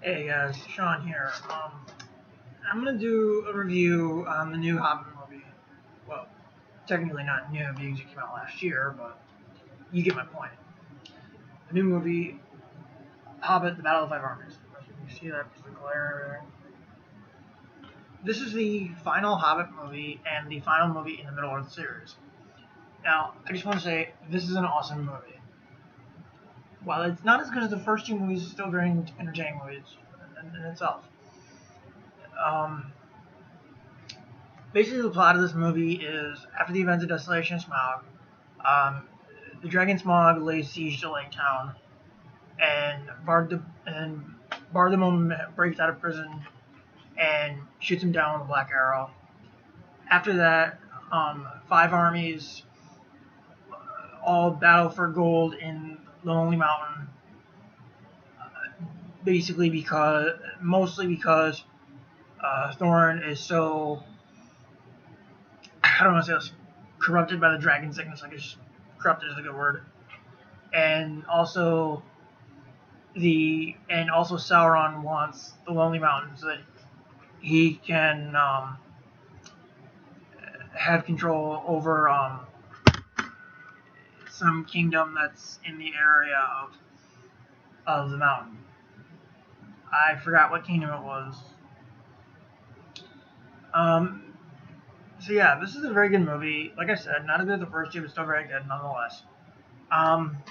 Hey guys, Sean here. I'm gonna do a review on the new Hobbit movie. Well, technically not new because it came out last year, but you get my point. The new movie, Hobbit: The Battle of the Five Armies. You see that the glare? This is the final Hobbit movie and the final movie in the middle of the series. Now, I just want to say this is an awesome movie. While it's not as good as the first two movies, it's still very entertaining movies in itself. Um, Basically, the plot of this movie is after the events of Desolation and Smaug, the dragon Smaug lays siege to Lake Town, and Bardamon breaks out of prison and shoots him down with a black arrow. After that, five armies all battle for gold in the Lonely Mountain, mostly because Thorin is so, I don't want to say this, corrupted by the dragon sickness. I guess corrupted is a good word. And also Sauron wants the Lonely Mountain so that he can have control over some kingdom that's in the area of the mountain. I forgot what kingdom it was. So yeah, this is a very good movie. Like I said, not as good as the first two, but still very good nonetheless. I want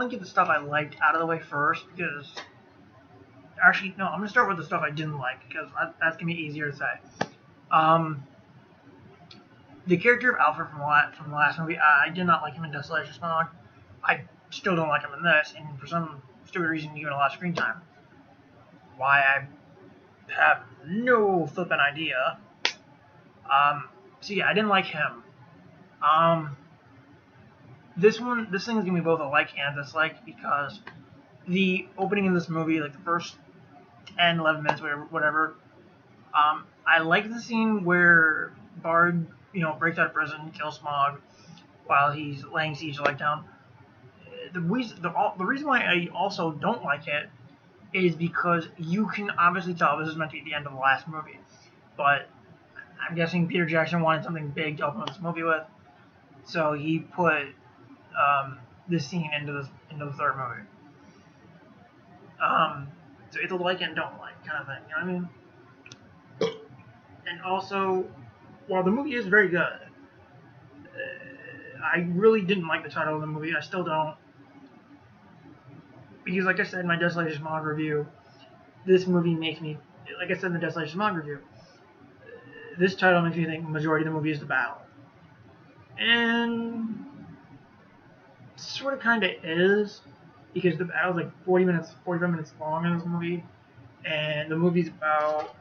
to get the stuff I liked out of the way first because actually no, I'm gonna start with the stuff I didn't like because that's gonna be easier to say. The character of Alfred from the last movie, I did not like him in Desolation Smaug. I still don't like him in this, and for some stupid reason, he got a lot of screen time. Why, I have no flippin' idea. So yeah, I didn't like him. This thing is gonna be both a like and dislike because the opening of this movie, like the first 10, 11 minutes, whatever, I like the scene where Bard, breaks out of prison, kills Smaug while he's laying siege to Lake Town. The reason why I also don't like it is because you can obviously tell this is meant to be the end of the last movie, but I'm guessing Peter Jackson wanted something big to open this movie with, so he put this scene into the third movie. So it's a like and don't like kind of thing, you know what I mean? And also, while the movie is very good, I really didn't like the title of the movie. I still don't. Because, like I said in my Desolation Smaug review, this movie makes me, like I said in the Desolation Smaug review, this title makes me think the majority of the movie is the battle. And sort of kind of is, because the battle is like 45 minutes long in this movie, and the movie's about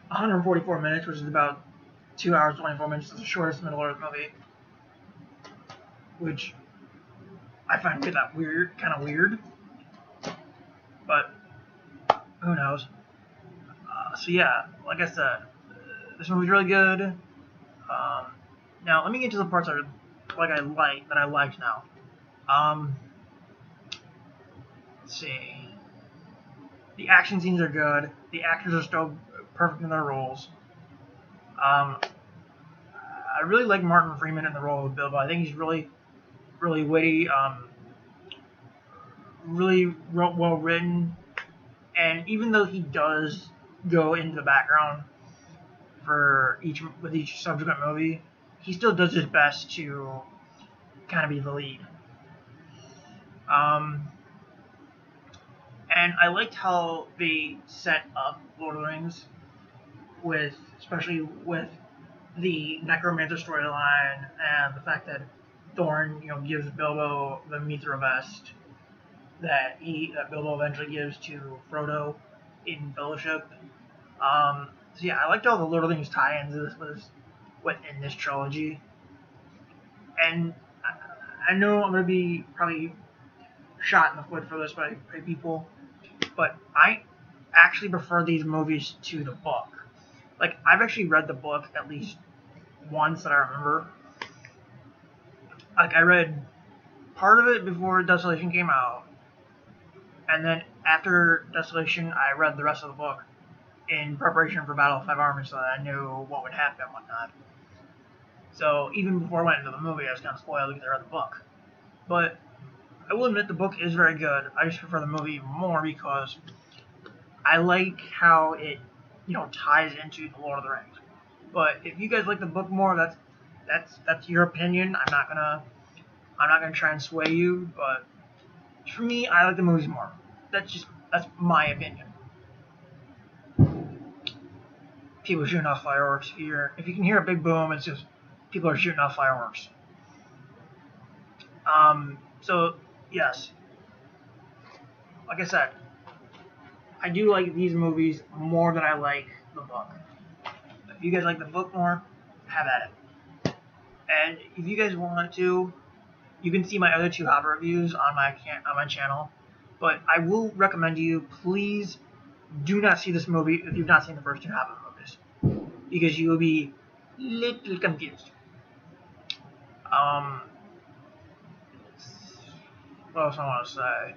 144 minutes, which is about 2 hours 24 minutes. It's the shortest Middle-earth movie, which I find that kind of weird, but who knows. So yeah, like I said, this movie's really good. Now let me get to the parts that I liked now. Let's see. The action scenes are good. The actors are still perfect in their roles. I really like Martin Freeman in the role of Bilbo. I think he's really, really witty, really well written, and even though he does go into the background with each subsequent movie, he still does his best to kind of be the lead. And I liked how they set up Lord of the Rings, especially with the necromancer storyline and the fact that Thorin, gives Bilbo the Mithril vest that Bilbo eventually gives to Frodo in Fellowship. So yeah, I liked all the Lord of the Rings tie-ins in this trilogy, and I know I'm gonna be probably shot in the foot for this by people, but I actually prefer these movies to the book. Like, I've actually read the book at least once that I remember. Like, I read part of it before Desolation came out, and then after Desolation, I read the rest of the book in preparation for Battle of Five Armies, so that I knew what would happen and whatnot. So even before I went into the movie, I was kind of spoiled because I read the book. But I will admit the book is very good. I just prefer the movie more because I like how it, ties into the Lord of the Rings. But if you guys like the book more, that's your opinion. I'm not gonna try and sway you. But for me, I like the movies more. That's my opinion. People shooting off fireworks. If you can hear a big boom, it's just people are shooting off fireworks. So yes, like I said, I do like these movies more than I like the book. If you guys like the book more, have at it. And if you guys want to, you can see my other two Hobbit reviews on my channel. But I will recommend to you, please do not see this movie if you've not seen the first two Hobbit movies, because you will be a little confused. What else I want to say?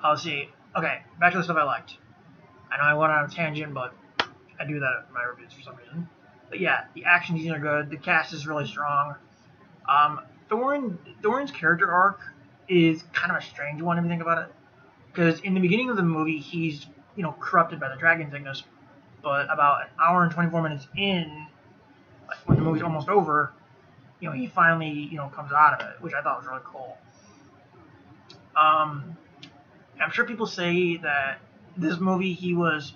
I'll see. Okay, back to the stuff I liked. I know I went on a tangent, but I do that in my reviews for some reason. But yeah, the action scenes are good. The cast is really strong. Thorin's character arc is kind of a strange one if you think about it. Because in the beginning of the movie, he's corrupted by the dragon sickness. But about an hour and 24 minutes in, like when the movie's almost over, he finally comes out of it, which I thought was really cool. I'm sure people say that this movie he was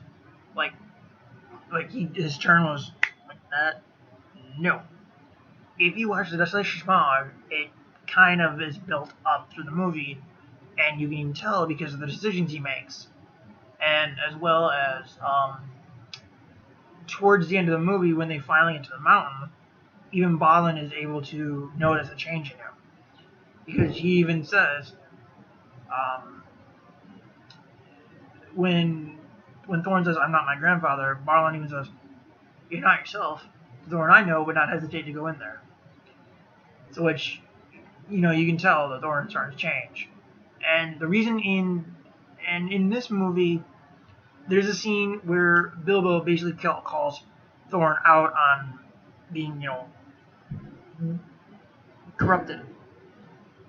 his turn was like that. No. If you watch the Desolation Smaug, it kind of is built up through the movie, and you can tell because of the decisions he makes, and as well as towards the end of the movie when they finally get to the mountain, even Balin is able to notice a change in him, because he even says when Thorin says, "I'm not my grandfather," Balin even says, "You're not yourself. Thorin I know would not hesitate to go in there." So which, you can tell that Thorin's starting to change. And the reason in this movie, there's a scene where Bilbo basically calls Thorin out on being, corrupted.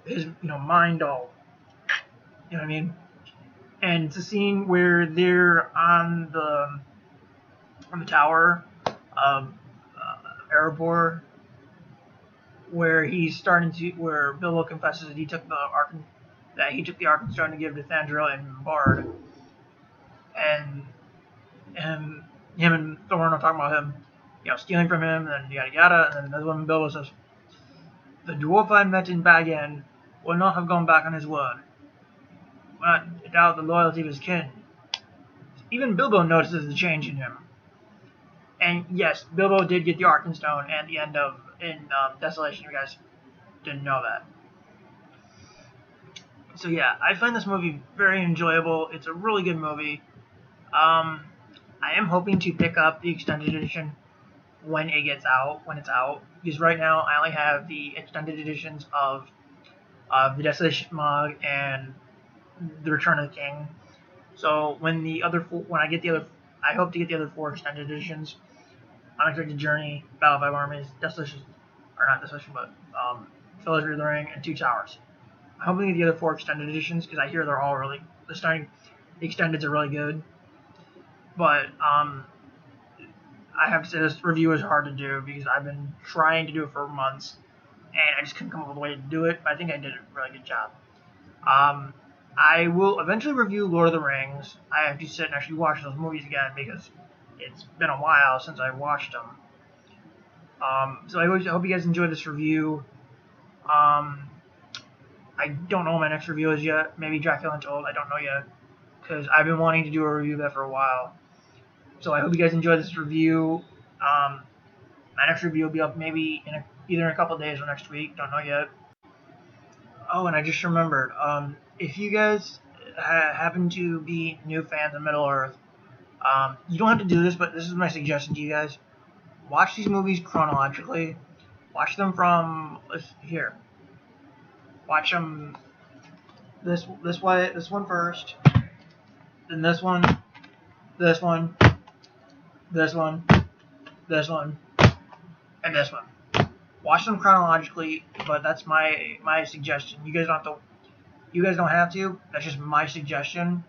His, mind all, you know what I mean? And it's a scene where they're on the tower of Erebor, where where Bilbo confesses that he took the Ark Arkenstone to give to Thandril and Bard, and him and Thorin are talking about him, stealing from him, and yada yada, and then another one Bilbo says, "The dwarf I met in Bag End would not have gone back on his word. Not doubt the loyalty of his kin." Even Bilbo notices the change in him. And yes, Bilbo did get the Arkenstone at the end of Desolation. You guys didn't know that. So yeah, I find this movie very enjoyable. It's a really good movie. I am hoping to pick up the extended edition when it's out. Because right now I only have the extended editions of the Desolation Smaug and the Return of the King. So when I hope to get the other 4 extended editions. Unexpected Journey, Battle of Five Armies, Desolation, or not Desolation, but Fellowship of the Ring, and Two Towers. I'm hoping to get the other 4 extended editions because I hear they're all really the extendeds are really good. But I have to say this review is hard to do because I've been trying to do it for months and I just couldn't come up with a way to do it. But I think I did a really good job. I will eventually review Lord of the Rings. I have to sit and actually watch those movies again because it's been a while since I watched them. So I hope you guys enjoyed this review. I don't know what my next review is yet. Maybe Dracula Untold. I don't know yet because I've been wanting to do a review of that for a while. So I hope you guys enjoyed this review. My next review will be up maybe either in a couple days or next week. Don't know yet. Oh, and I just remembered. If you guys happen to be new fans of Middle Earth, you don't have to do this, but this is my suggestion to you guys. Watch these movies chronologically. Watch them from here. Watch them this one first, then this one, this one, this one, this one, and this one. Watch them chronologically, but that's my suggestion. You guys don't have to. That's just my suggestion.